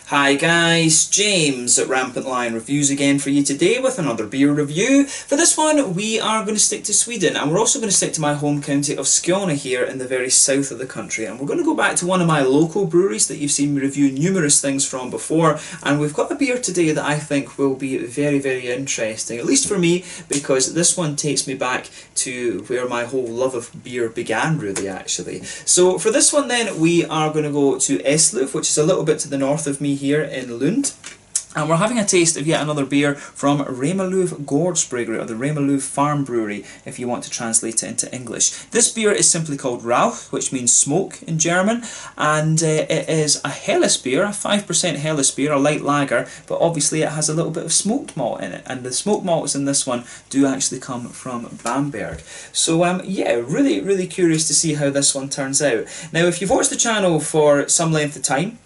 Hi guys, James at RampantLionReviews again for you today with another beer review. For this one we are going to stick to Sweden, and we're also going to stick to my home county of Skåne here in the very south of the country, and we're going to go back to one of my local breweries that you've seen me review numerous things from before, and we've got a beer today that I think will be very interesting, at least for me, because this one takes me back to where my whole love of beer began really actually. So for this one then we are going to go to Eslöv, which is a little bit to the north of me here in Lund. And we're having a taste of yet another beer from Remmarlöv Gårdsbryggeri, or the Remmarlöv Farm Brewery, if you want to translate it into English. This beer is simply called Rauch, which means smoke in German, and it is a Helles beer, a 5% Helles beer, a light lager, but obviously it has a little bit of smoked malt in it, and the smoked malts in this one do actually come from Bamberg. So yeah, really curious to see how this one turns out. Now if you've watched the channel for some length of time,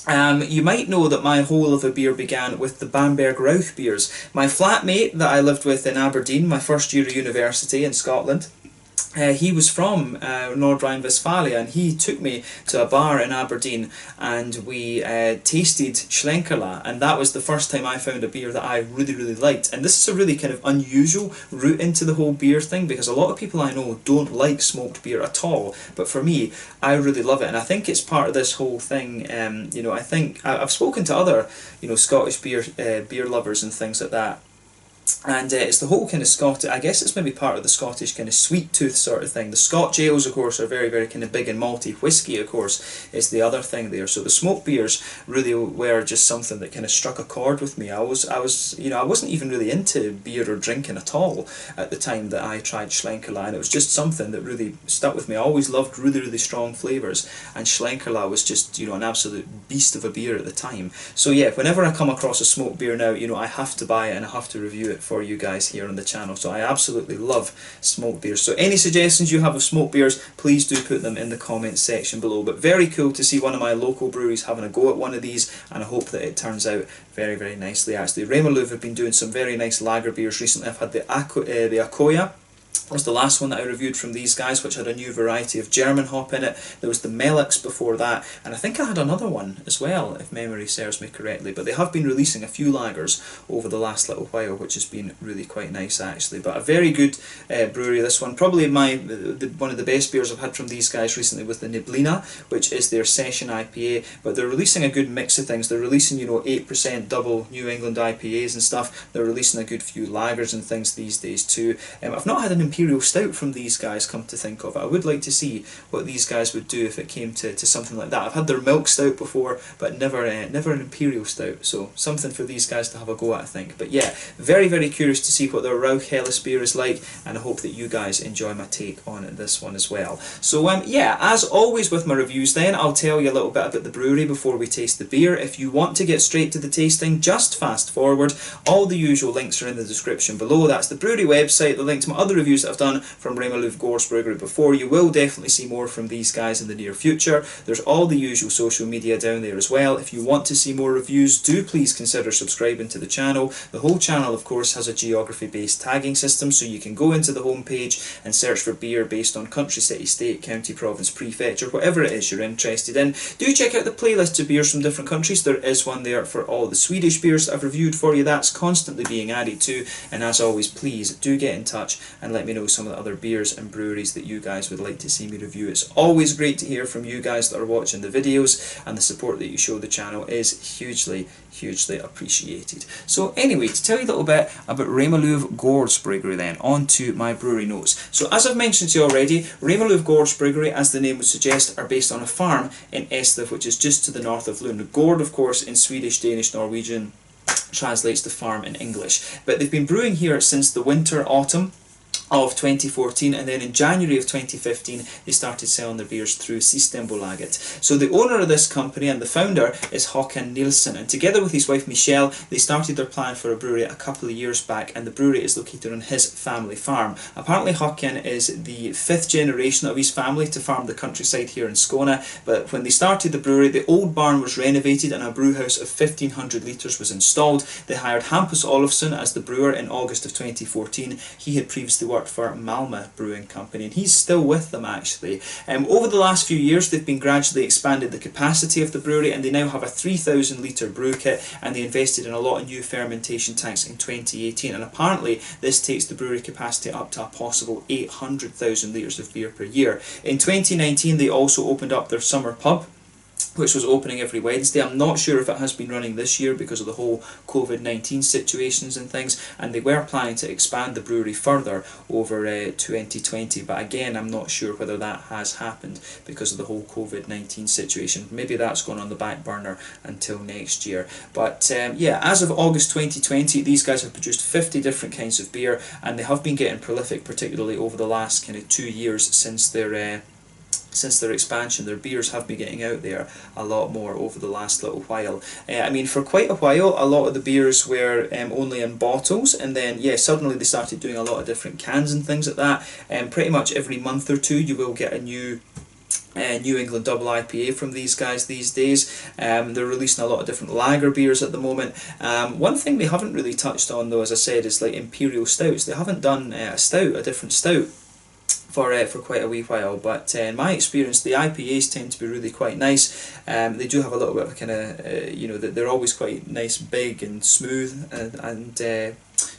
you might know that my whole love of beer began with the Bamberg Rauch beers. My flatmate that I lived with in Aberdeen, my first year of university in Scotland, he was from North Rhine-Westphalia, and he took me to a bar in Aberdeen and we tasted Schlenkerla, and that was the first time I found a beer that I really liked. And this is a really kind of unusual route into the whole beer thing, because a lot of people I know don't like smoked beer at all, but for me I really love it, and I think it's part of this whole thing. You know, I think I've spoken to other Scottish beer lovers and things like that, and it's the whole kind of Scottish, I guess it's maybe part of the Scottish kind of sweet tooth sort of thing. The Scotch ales, of course, are very kind of big and malty. Whiskey, of course, is the other thing there. So the smoked beers really were just something that kind of struck a chord with me. I wasn't even really into beer or drinking at all at the time that I tried Schlenkerla, and it was just something that really stuck with me. I always loved really strong flavours, and Schlenkerla was just, an absolute beast of a beer at the time. So yeah, whenever I come across a smoked beer now, I have to buy it and I have to review it for you guys here on the channel. So I absolutely love smoked beers. So any suggestions you have of smoked beers, please do put them in the comments section below. But very cool to see one of my local breweries having a go at one of these, and I hope that it turns out very nicely actually. Remmarlöv have been doing some very nice lager beers recently. I've had the Akoya was the last one that I reviewed from these guys, which had a new variety of German hop in it. There was the Melix before that, and I think I had another one as well, if memory serves me correctly. But they have been releasing a few lagers over the last little while, which has been really quite nice actually. But a very good brewery, this one. Probably one of the best beers I've had from these guys recently was the Neblina, which is their session IPA. But they're releasing a good mix of things. They're releasing 8% double New England IPAs and stuff. They're releasing a good few lagers and things these days too. I've not had an Imperial Stout from these guys, come to think of it. I would like to see what these guys would do if it came to something like that. I've had their Milk Stout before, but never an Imperial Stout, so something for these guys to have a go at, I think. But yeah, very curious to see what their Rauch Helles beer is like, and I hope that you guys enjoy my take on this one as well. So yeah, as always with my reviews then, I'll tell you a little bit about the brewery before we taste the beer. If you want to get straight to the tasting, just fast forward. All the usual links are in the description below. That's the brewery website, the link to my other reviews that I've done from Remmarlöv Gårdsbryggeri before. You will definitely see more from these guys in the near future. There's all the usual social media down there as well. If you want to see more reviews, do please consider subscribing to the channel. The whole channel, of course, has a geography-based tagging system, so you can go into the home page and search for beer based on country, city, state, county, province, prefecture, whatever it is you're interested in. Do check out the playlist of beers from different countries. There is one there for all the Swedish beers that I've reviewed for you. That's constantly being added to, and as always, please do get in touch and let me know some of the other beers and breweries that you guys would like to see me review. It's always great to hear from you guys that are watching the videos, and the support that you show the channel is hugely appreciated. So anyway, to tell you a little bit about Remmarlöv Gårdsbryggeri then, on to my brewery notes. So as I've mentioned to you already, Remmarlöv Gårdsbryggeri, as the name would suggest, are based on a farm in Eslöv, which is just to the north of Lund. Gård, of course, in Swedish, Danish, Norwegian, translates to farm in English. But they've been brewing here since the autumn of 2014, and then in January of 2015 they started selling their beers through Systembolaget. So the owner of this company and the founder is Håkan Nilsson, and together with his wife Michelle they started their plan for a brewery a couple of years back, and the brewery is located on his family farm. Apparently Håkan is the 5th generation of his family to farm the countryside here in Skåne, but when they started the brewery the old barn was renovated and a brew house of 1500 litres was installed. They hired Hampus Olofsson as the brewer in August of 2014. He had previously worked worked for Malmö Brewing Company, and he's still with them actually. Over the last few years they've been gradually expanded the capacity of the brewery, and they now have a 3,000 litre brew kit, and they invested in a lot of new fermentation tanks in 2018, and apparently this takes the brewery capacity up to a possible 800,000 litres of beer per year. In 2019 they also opened up their summer pub, which was opening every Wednesday. I'm not sure if it has been running this year because of the whole COVID-19 situations and things, and they were planning to expand the brewery further over 2020, but again I'm not sure whether that has happened because of the whole COVID-19 situation. Maybe that's gone on the back burner until next year. But yeah, as of August 2020 these guys have produced 50 different kinds of beer, and they have been getting prolific, particularly over the last kind of 2 years since their expansion. Their beers have been getting out there a lot more over the last little while. I mean, for quite a while a lot of the beers were only in bottles, and then yeah, suddenly they started doing a lot of different cans and things like that, and pretty much every month or two you will get a new New England Double IPA from these guys these days. They're releasing a lot of different lager beers at the moment. One thing they haven't really touched on though, as I said, is like imperial stouts. They haven't done a different stout for quite a wee while, but in my experience the IPAs tend to be really quite nice. They do have a little bit of a kind of, you know, they're always quite nice, big and smooth, and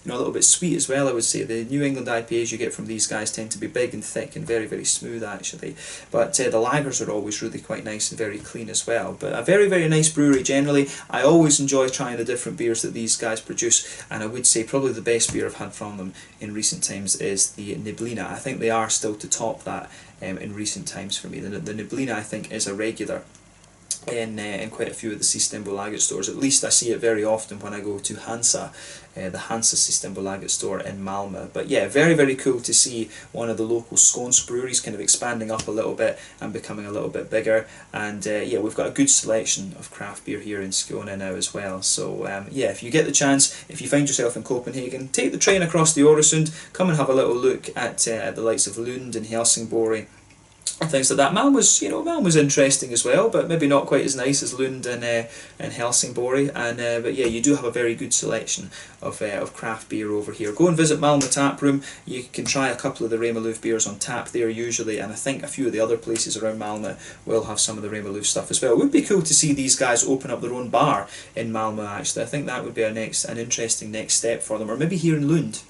you know, a little bit sweet as well, I would say. The New England IPAs you get from these guys tend to be big and thick and very, very smooth actually. But the lagers are always really quite nice and very clean as well. But a very, very nice brewery generally. I always enjoy trying the different beers that these guys produce, and I would say probably the best beer I've had from them in recent times is the Neblina. I think they are still to top that in recent times for me. The Neblina, I think, is a regular in quite a few of the Systembolaget stores. At least I see it very often when I go to Hansa, the Hansa Systembolaget store in Malmö. But yeah, very, very cool to see one of the local Skåne breweries kind of expanding up a little bit and becoming a little bit bigger. And yeah, we've got a good selection of craft beer here in Skåne now as well. So yeah, if you get the chance, if you find yourself in Copenhagen, take the train across the Øresund, come and have a little look at the likes of Lund and Helsingborg and things like that. Malmö was interesting as well, but maybe not quite as nice as Lund and Helsingborg. And but yeah, you do have a very good selection of craft beer over here. Go and visit Malmö Tap Room. You can try a couple of the Remmarlöv beers on tap there usually, and I think a few of the other places around Malmö will have some of the Remmarlöv stuff as well. It would be cool to see these guys open up their own bar in Malmö actually. I think that would be an interesting next step for them, or maybe here in Lund.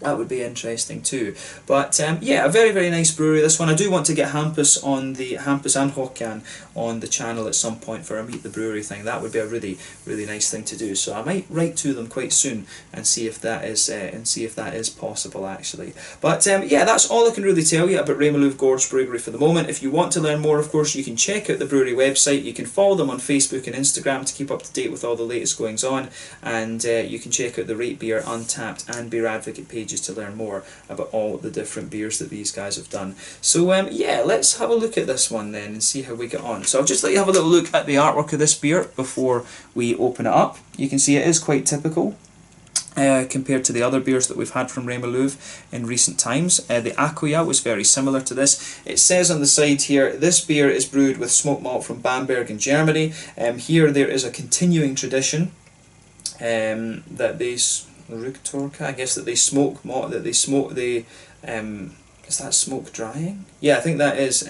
That would be interesting too. But yeah, a very, very nice brewery this one. I do want to get Hampus and Håkan on the channel at some point for a Meet the Brewery thing. That would be a really, really nice thing to do. So I might write to them quite soon and see if that is possible actually. But yeah, that's all I can really tell you about Remmarlöv Gårdsbryggeri for the moment. If you want to learn more, of course, you can check out the brewery website. You can follow them on Facebook and Instagram to keep up to date with all the latest goings on, and you can check out the Rate Beer, Untappd and Beer Advocate pages to learn more about all the different beers that these guys have done. So yeah, let's have a look at this one then and see how we get on. So I'll just let you have a little look at the artwork of this beer before we open it up. You can see it is quite typical compared to the other beers that we've had from Remmarlöv in recent times. The Akoya was very similar to this. It says on the side here, this beer is brewed with smoked malt from Bamberg in Germany. Here there is a continuing tradition that these I guess that they smoke malt, that they smoke the is that smoke drying? Yeah, I think that is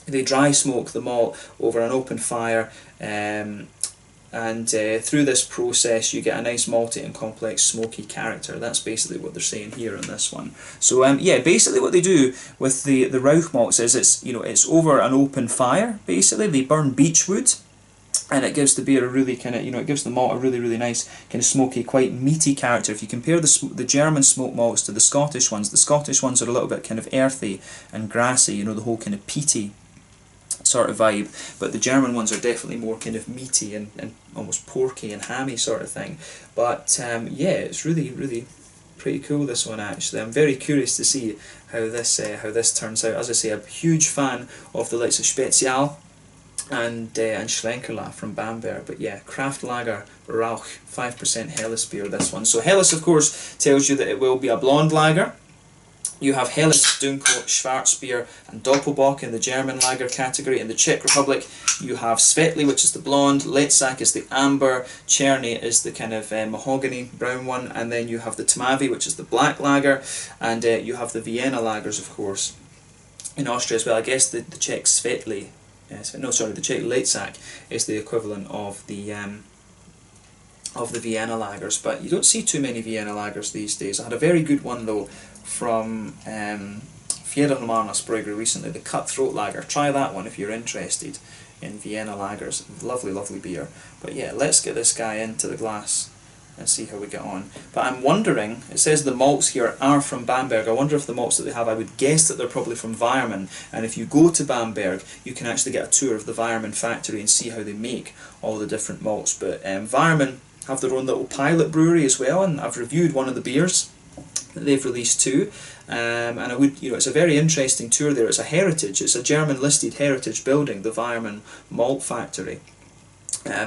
they dry smoke the malt over an open fire, and through this process you get a nice malty and complex smoky character. That's basically what they're saying here on this one. So yeah, basically what they do with the Rauch malts is it's over an open fire. Basically they burn beechwood, and it gives the beer a really kind of, it gives the malt a really, really nice kind of smoky, quite meaty character. If you compare the German smoked malts to the Scottish ones are a little bit kind of earthy and grassy, the whole kind of peaty sort of vibe, but the German ones are definitely more kind of meaty and almost porky and hammy sort of thing. But yeah, it's really, really pretty cool, this one actually. I'm very curious to see how this turns out. As I say, I'm a huge fan of the likes of Spezial and Schlenkerla from Bamberg. But yeah, craft lager Rauch, 5% Helles beer, this one. So Helles, of course, tells you that it will be a blonde lager. You have Helles, Dunkel, Schwarzbier and Doppelbock in the German lager category. In the Czech Republic you have Svetli, which is the blonde, Letzak is the amber, Cherny is the kind of mahogany brown one, and then you have the Tmavi, which is the black lager, and you have the Vienna lagers, of course, in Austria as well. I guess the Czech Svetli, no sorry, the Czech Letzak is the equivalent of the Vienna lagers, but you don't see too many Vienna lagers these days. I had a very good one though from Remmarlöv Brewery recently, the Cutthroat Lager. Try that one if you're interested in Vienna lagers. Lovely, lovely beer. But yeah, let's get this guy into the glass and see how we get on. But I'm wondering, it says the malts here are from Bamberg. I wonder if the malts that they have, I would guess that they're probably from Weirmann, and if you go to Bamberg you can actually get a tour of the Weirmann factory and see how they make all the different malts. But Weirmann have their own little pilot brewery as well, and I've reviewed one of the beers that they've released too, and I would, it's a very interesting tour there. It's a heritage, it's a German listed heritage building, the Weirmann malt factory.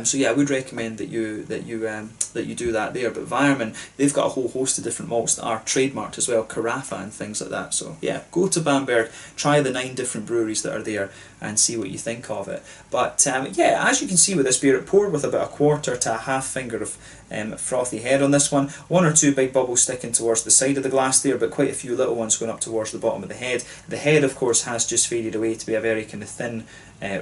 So yeah, I would recommend that you do that there. But Weirmann, they've got a whole host of different malts that are trademarked as well, Carafa and things like that. So yeah, go to Bamberg, try the 9 different breweries that are there, and see what you think of it. But yeah, as you can see with this beer, it poured with about a quarter to a half finger of frothy head on this one. 1 or 2 big bubbles sticking towards the side of the glass there, but quite a few little ones going up towards the bottom of the head. The head, of course, has just faded away to be a very kind of thin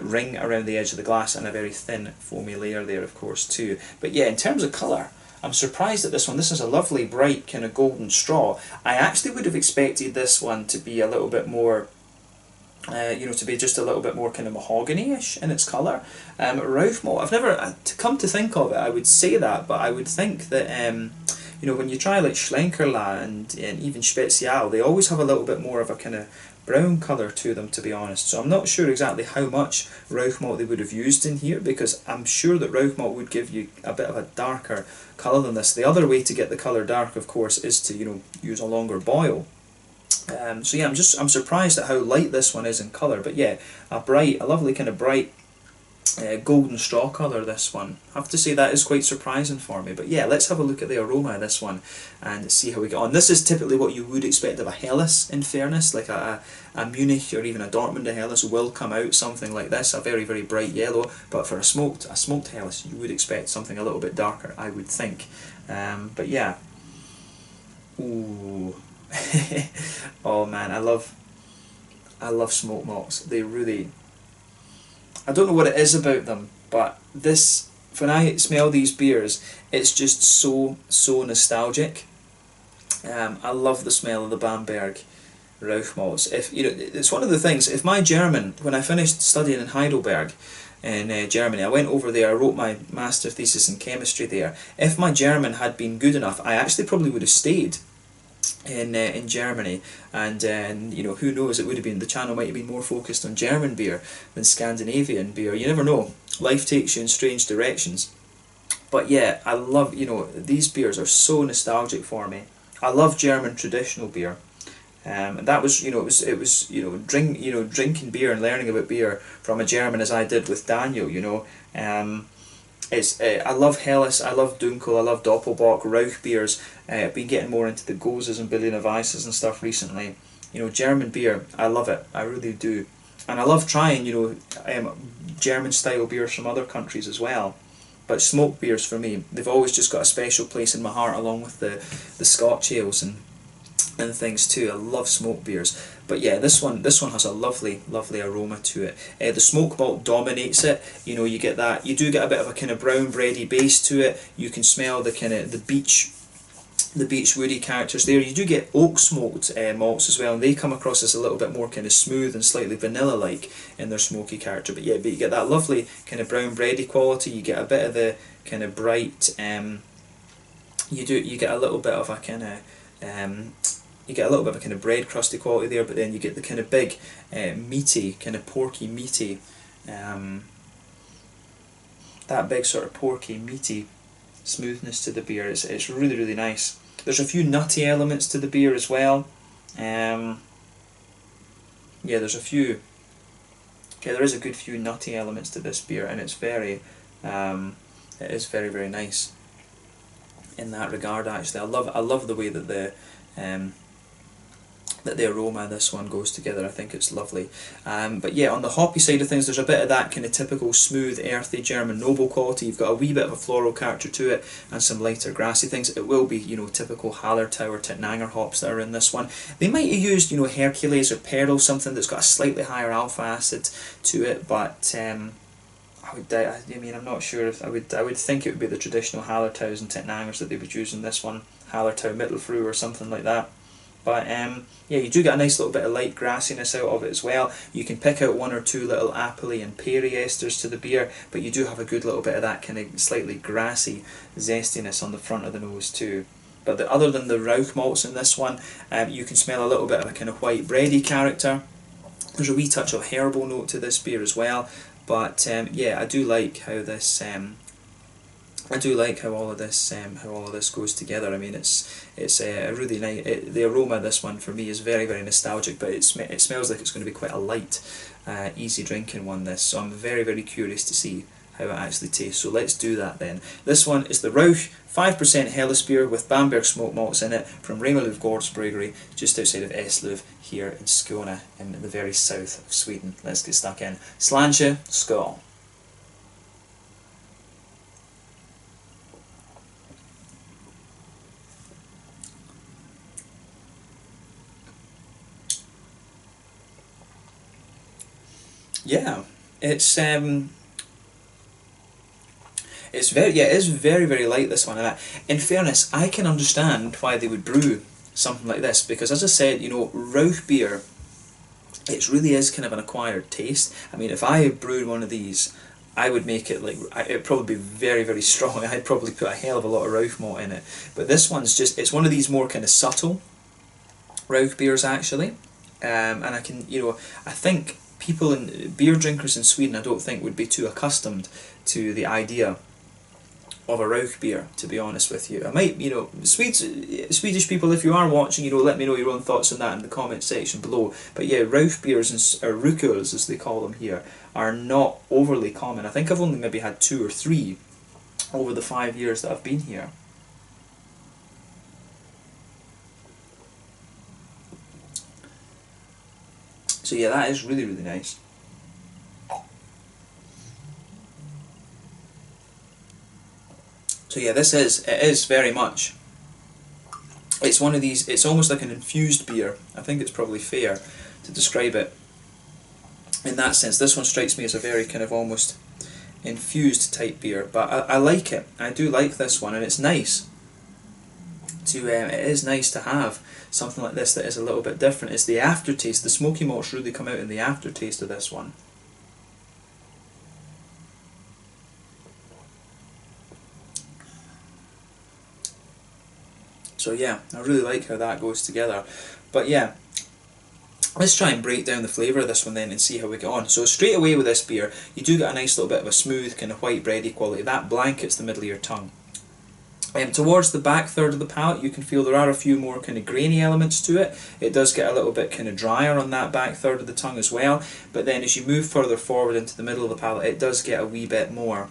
ring around the edge of the glass, and a very thin foamy layer there, of course, too. But yeah, in terms of colour, I'm surprised at this one. This is a lovely bright kind of golden straw. I actually would have expected this one to be a little bit more to be just a little bit more kind of mahogany-ish in its colour. Rauch malt, I've never, come to think of it, I would say that, but I would think that when you try like Schlenkerla and even Spezial, they always have a little bit more of a kind of brown colour to them, to be honest. So I'm not sure exactly how much Rauch malt they would have used in here, because I'm sure that Rauch malt would give you a bit of a darker colour than this. The other way to get the colour dark, of course, is to use a longer boil. So yeah, I'm surprised at how light this one is in colour. But yeah, a lovely kind of bright golden straw colour, this one. I have to say that is quite surprising for me. But yeah, let's have a look at the aroma of this one and see how we get on. This is typically what you would expect of a Helles, in fairness, like a Munich or even a Dortmund Helles will come out something like this, a very, very bright yellow. But for a smoked Helles, you would expect something a little bit darker, I would think. But yeah, ooh. Oh man, I love smoked malts. They really, I don't know what it is about them, but when I smell these beers, it's just so nostalgic. I love the smell of the Bamberg Rauch malts. It's one of the things. If my German, when I finished studying in Heidelberg in Germany, I went over there, I wrote my master thesis in chemistry there. If my German had been good enough, I actually probably would have stayed in Germany, and who knows, it would have been, the channel might have been more focused on German beer than Scandinavian beer. You never know, life takes you in strange directions. But yeah, I love, these beers are so nostalgic for me. I love German traditional beer, and that was, drinking beer and learning about beer from a German, as I did with Daniel. I love Helles, I love Dunkel, I love Doppelbock, Rauch beers. I've been getting more into the Goses and Berliner Weisses and stuff recently. German beer, I love it, I really do. And I love trying, German style beers from other countries as well. But smoked beers for me, they've always just got a special place in my heart, along with the Scotch ales and things too. I love smoked beers. But yeah, this one has a lovely aroma to it. The smoke malt dominates it. You do get a bit of a kind of brown bready base to it. You can smell the kind of the beech woody characters there. You do get oak smoked malts as well, and they come across as a little bit more kind of smooth and slightly vanilla like in their smoky character. But you get that lovely kind of brown bready quality. You get a bit of the kind of bright. You get a little bit of a kind of. You get a little bit of a kind of bread crusty quality there, but then you get the kind of big, meaty, kind of porky, meaty, that big sort of porky, meaty smoothness to the beer. It's really, really nice. There's a few nutty elements to the beer as well. Yeah, there is a good few nutty elements to this beer, and it is very, very nice in that regard. Actually, I love the way that that the aroma of this one goes together. I think it's lovely. But yeah, on the hoppy side of things, there's a bit of that kind of typical smooth, earthy German noble quality. You've got a wee bit of a floral character to it, and some lighter grassy things. It will be, you know, typical Hallertau or Tittnanger hops that are in this one. They might have used, you know, Hercules or Peril, something that's got a slightly higher alpha acid to it, but I mean, I'm not sure if I would think it would be the traditional Hallertaus and Tittnangers that they would use in this one, Hallertau Mittelfrüh or something like that. But yeah, you do get a nice little bit of light grassiness out of it as well. You can pick out one or two little apple and peary esters to the beer, but you do have a good little bit of that kind of slightly grassy zestiness on the front of the nose too. But other than the Rauch malts in this one, you can smell a little bit of a kind of white bready character. There's a wee touch of herbal note to this beer as well. But yeah, I do like how this. I do like how all of this goes together. I mean, it's a really nice. The aroma of this one for me is very, very nostalgic, but it smells like it's going to be quite a light, easy drinking one. This, so I'm very, very curious to see how it actually tastes. So let's do that then. This one is the Rauch 5% Helles beer with Bamberg smoked malts in it from Remmarlöv Gårdsbryggeri just outside of Eslöv here in Skåne in the very south of Sweden. Let's get stuck in. Slanche, skål. Yeah, it's it is very, very light, this one. And in fairness, I can understand why they would brew something like this, because as I said, you know, Rauch beer, it really is kind of an acquired taste. I mean, if I brewed one of these, I would make it like, it'd probably be very, very strong. I'd probably put a hell of a lot of Rauch malt in it. But this one's just, it's one of these more kind of subtle Rauch beers actually. And I can, you know, I think people beer drinkers in Sweden, I don't think would be too accustomed to the idea of a Rauch beer, to be honest with you. I might, you know, Swedish people, if you are watching, you know, let me know your own thoughts on that in the comment section below. But yeah, Rauch beers, or Rukurs as they call them here, are not overly common. I think I've only maybe had 2 or 3 over the 5 years that I've been here. So yeah, that is really, really nice. So yeah, it is very much, it's one of these, it's almost like an infused beer. I think it's probably fair to describe it in that sense. This one strikes me as a very kind of almost infused type beer, but I like it. I do like this one, and it's nice to, it is nice to have something like this that is a little bit different. It's the aftertaste, the smoky malts really come out in the aftertaste of this one. So yeah, I really like how that goes together. But yeah, let's try and break down the flavour of this one then and see how we get on. So straight away with this beer, you do get a nice little bit of a smooth kind of white bready quality. That blankets the middle of your tongue. Towards the back third of the palate, you can feel there are a few more kind of grainy elements to it. It does get a little bit kind of drier on that back third of the tongue as well. But then as you move further forward into the middle of the palate, it does get a wee bit more.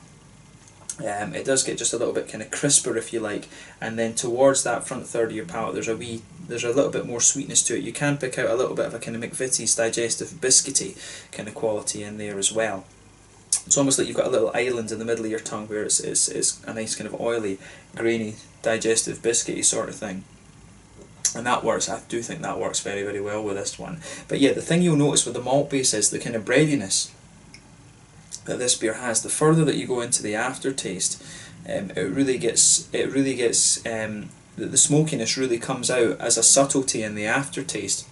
It does get just a little bit kind of crisper, if you like, and then towards that front third of your palate, there's a little bit more sweetness to it. You can pick out a little bit of a kind of McVitie's digestive biscuity kind of quality in there as well. It's almost like you've got a little island in the middle of your tongue where it's a nice kind of oily, grainy, digestive biscuity sort of thing. And that works. I do think that works very, very well with this one. But yeah, the thing you'll notice with the malt base is the kind of breadiness that this beer has. The further that you go into the aftertaste, the smokiness really comes out as a subtlety in the aftertaste.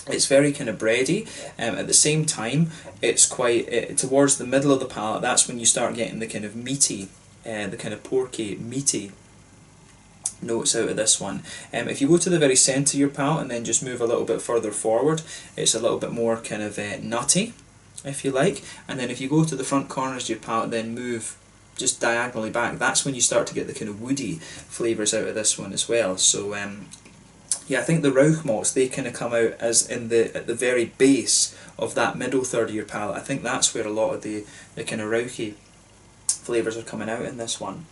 It's very kind of bready. At the same time, it's quite towards the middle of the palate. That's when you start getting the kind of meaty, the kind of porky, meaty notes out of this one. If you go to the very centre of your palate and then just move a little bit further forward, it's a little bit more kind of nutty, if you like. And then if you go to the front corners of your palate, then move just diagonally back, that's when you start to get the kind of woody flavours out of this one as well. So yeah, I think the Rauch malts, they kind of come out as at the very base of that middle third of your palate. I think that's where a lot of the kind of Rauchy flavours are coming out in this one.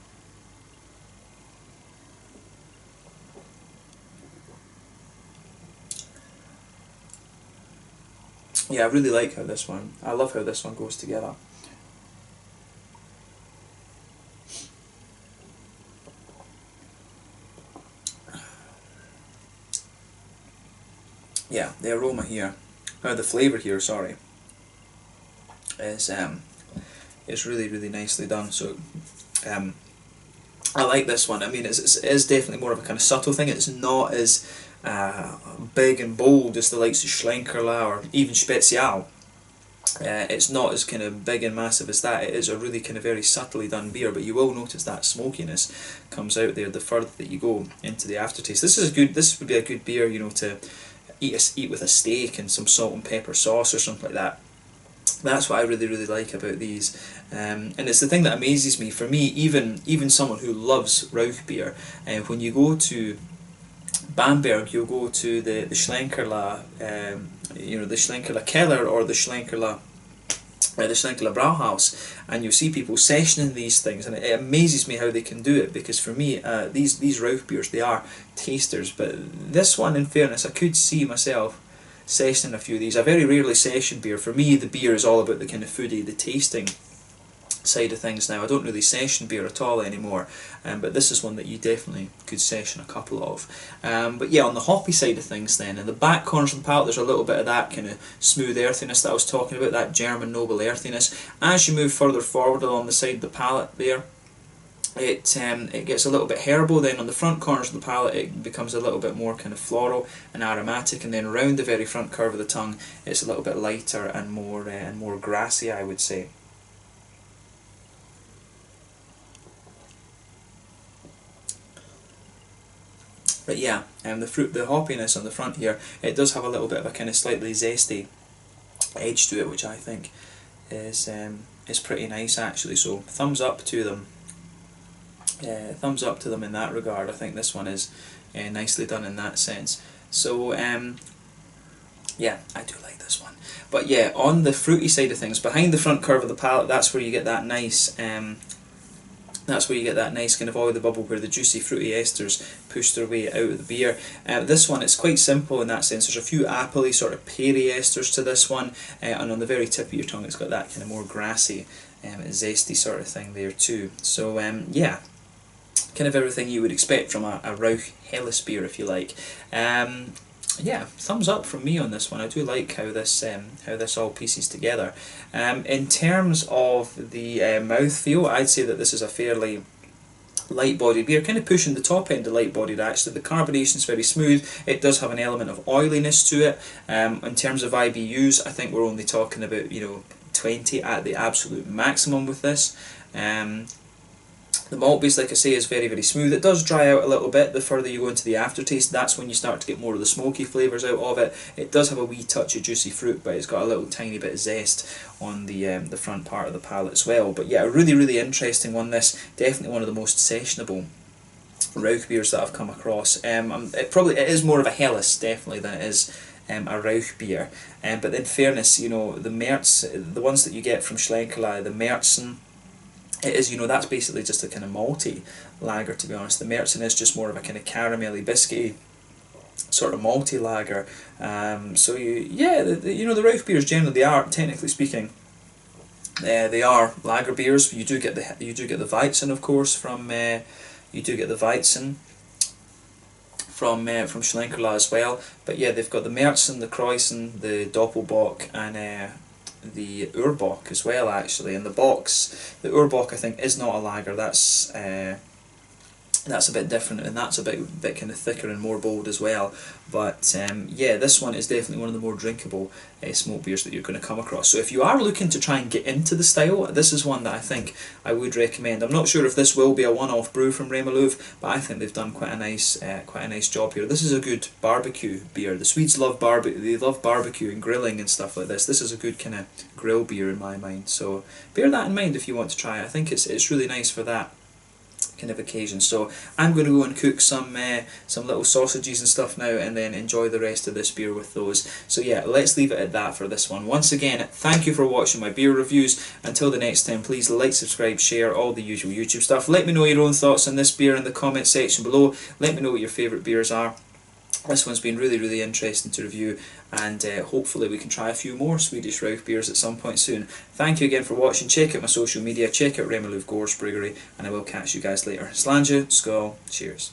yeah, I really like how this one, I love how this one goes together. Yeah, the aroma here, the flavour here, sorry, is really, really nicely done. So I like this one. I mean, it is definitely more of a kind of subtle thing. It's not as big and bold as the likes of Schlenkerla or even Spezial. It's not as kind of big and massive as that. It is a really kind of very subtly done beer, but you will notice that smokiness comes out there the further that you go into the aftertaste. This would be a good beer, you know, to eat with a steak and some salt and pepper sauce or something like that. That's what I really, really like about these, and it's the thing that amazes me. For me, even someone who loves Rauch beer, when you go to Bamberg, you'll go to the Schlenkerla, you know, the Schlenkerla Keller or the Schlenkerla Brauhaus, and you'll see people sessioning these things, and it amazes me how they can do it, because for me, these Rauch beers, they are tasters, but this one, in fairness, I could see myself sessioning a few of these. I very rarely session beer. For me, the beer is all about the kind of foodie, the tasting side of things now. I don't really session beer at all anymore, but this is one that you definitely could session a couple of. But yeah, on the hoppy side of things then, in the back corners of the palate, there's a little bit of that kind of smooth earthiness that I was talking about, that German noble earthiness. As you move further forward along the side of the palate there, it gets a little bit herbal. Then on the front corners of the palate, it becomes a little bit more kind of floral and aromatic, and then around the very front curve of the tongue, it's a little bit lighter and more grassy, I would say. But yeah, the hoppiness on the front here, it does have a little bit of a kind of slightly zesty edge to it, which I think is pretty nice actually. So thumbs up to them. Thumbs up to them in that regard. I think this one is nicely done in that sense. So yeah, I do like this one. But yeah, on the fruity side of things, behind the front curve of the palate, that's where you get that nice kind of oily bubble where the juicy fruity esters push their way out of the beer. This one, it's quite simple in that sense. There's a few appley, sort of peary esters to this one, and on the very tip of your tongue it's got that kind of more grassy, zesty sort of thing there too. So yeah, kind of everything you would expect from a Rauch Helles beer, if you like. Yeah, thumbs up from me on this one. I do like how this all pieces together. In terms of the mouthfeel, I'd say that this is a fairly light-bodied beer, kind of pushing the top end of light-bodied actually. The carbonation is very smooth. It does have an element of oiliness to it. In terms of IBUs, I think we're only talking about, you know, 20 at the absolute maximum with this. The malt base, like I say, is very, very smooth. It does dry out a little bit the further you go into the aftertaste. That's when you start to get more of the smoky flavours out of it. It does have a wee touch of juicy fruit, but it's got a little tiny bit of zest on the front part of the palate as well. But yeah, a really, really interesting one. This definitely one of the most sessionable Rauch beers that I've come across. It is more of a Helles definitely than it is a Rauch beer. But in fairness, you know, the Merz, the ones that you get from Schlenkerla, the Merzen, it is, you know, that's basically just a kind of malty lager, to be honest. The Merzen is just more of a kind of caramelly, biscuity sort of malty lager. So you know, the Rauch beers generally, they are, technically speaking, they are lager beers. You do get the Weizen, of course, from from Schlenkerla as well. But yeah, they've got the Merzen, the Kreuzen, the Doppelbock, and the Urbock as well, actually. And the Urbock, I think, is not a lager. That's a bit different, and that's a bit kind of thicker and more bold as well. But yeah, this one is definitely one of the more drinkable smoke beers that you're going to come across. So if you are looking to try and get into the style, this is one that I think I would recommend. I'm not sure if this will be a one-off brew from Remmarlöv, but I think they've done quite a nice job here. This is a good barbecue beer. The Swedes love barbecue. They love barbecue and grilling and stuff like this. This is a good kind of grill beer in my mind. So bear that in mind if you want to try it. I think it's really nice for that kind of occasion. So I'm going to go and cook some little sausages and stuff now, and then enjoy the rest of this beer with those. So yeah, let's leave it at that for this one. Once again, thank you for watching my beer reviews. Until the next time, please like, subscribe, share, all the usual YouTube stuff. Let me know your own thoughts on this beer in the comment section below. Let me know what your favourite beers are. This one's been really, really interesting to review, and hopefully we can try a few more Swedish Rauch beers at some point soon. Thank you again for watching. Check out my social media, check out Remmarlöv Gårdsbryggeri, and I will catch you guys later. Slàinte, skål, cheers.